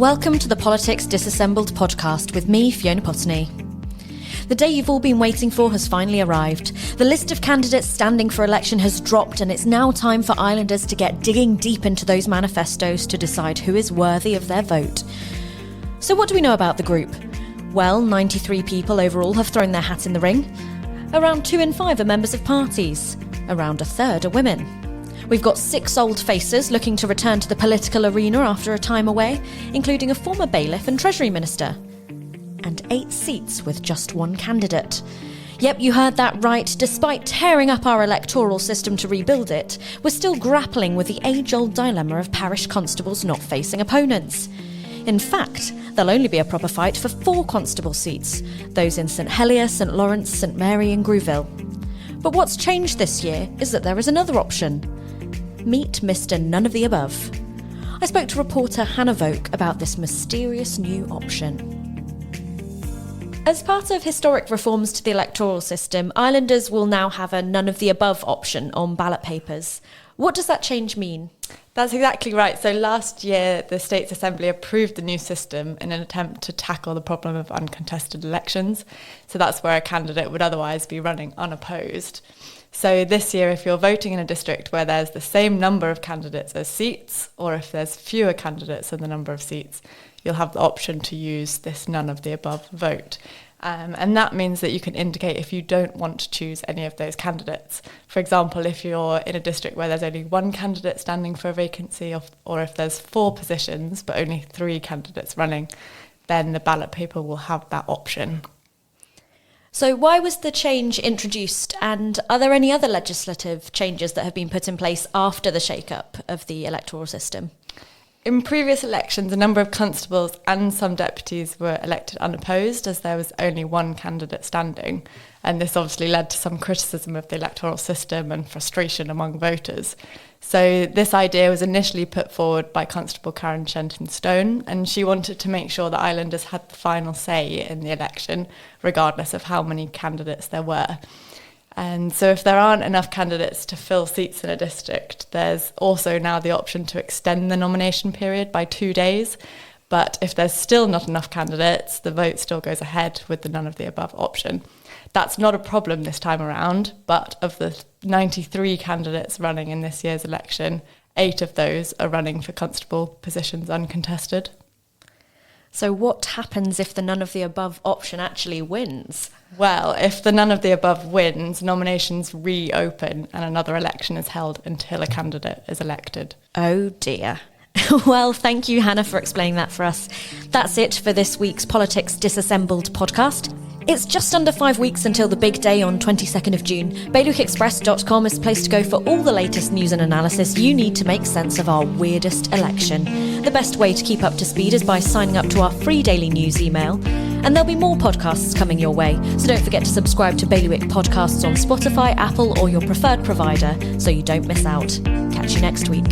Welcome to the Politics Disassembled podcast with me, Fiona Potigny. The day you've all been waiting for has finally arrived. The list of candidates standing for election has dropped, and it's now time for Islanders to get digging deep into those manifestos to decide who is worthy of their vote. So what do we know about the group? Well, 93 people overall have thrown their hat in the ring. Around 2 in 5 are members of parties. Around a third are women. We've got 6 old faces looking to return to the political arena after a time away, including a former bailiff and Treasury Minister. And 8 seats with just 1 candidate. Yep, you heard that right. Despite tearing up our electoral system to rebuild it, we're still grappling with the age-old dilemma of parish constables not facing opponents. In fact, there'll only be a proper fight for 4 constable seats, those in St Helier, St Lawrence, St Mary and Grouville. But what's changed this year is that there is another option. Meet Mr. None of the Above. I spoke to reporter Hannah Voak about this mysterious new option. As part of historic reforms to the electoral system, Islanders will now have a none of the above option on ballot papers. What does that change mean? That's exactly right. So last year, the States Assembly approved the new system in an attempt to tackle the problem of uncontested elections. So that's where a candidate would otherwise be running unopposed. So this year, if you're voting in a district where there's the same number of candidates as seats, or if there's fewer candidates than the number of seats, you'll have the option to use this none of the above vote. And that means that you can indicate if you don't want to choose any of those candidates. For example, if you're in a district where there's only 1 candidate standing for a vacancy, or if there's 4 positions but only 3 candidates running, then the ballot paper will have that option. So why was the change introduced, and are there any other legislative changes that have been put in place after the shake-up of the electoral system? In previous elections, a number of constables and some deputies were elected unopposed as there was only 1 candidate standing, and this obviously led to some criticism of the electoral system and frustration among voters. So this idea was initially put forward by Constable Karen Shenton-Stone, and she wanted to make sure that Islanders had the final say in the election, regardless of how many candidates there were. And so if there aren't enough candidates to fill seats in a district, there's also now the option to extend the nomination period by 2 days. But if there's still not enough candidates, the vote still goes ahead with the none of the above option. That's not a problem this time around, but of the 93 candidates running in this year's election, 8 of those are running for constable positions uncontested. So what happens if the none of the above option actually wins? Well, if the none of the above wins, nominations reopen and another election is held until a candidate is elected. Oh dear. Well, thank you, Hannah, for explaining that for us. That's it for this week's Politics Disassembled podcast. It's just under 5 weeks until the big day on 22nd of June. BailiwickExpress.com is the place to go for all the latest news and analysis you need to make sense of our weirdest election. The best way to keep up to speed is by signing up to our free daily news email. And there'll be more podcasts coming your way, so don't forget to subscribe to Bailiwick Podcasts on Spotify, Apple or your preferred provider so you don't miss out. Catch you next week.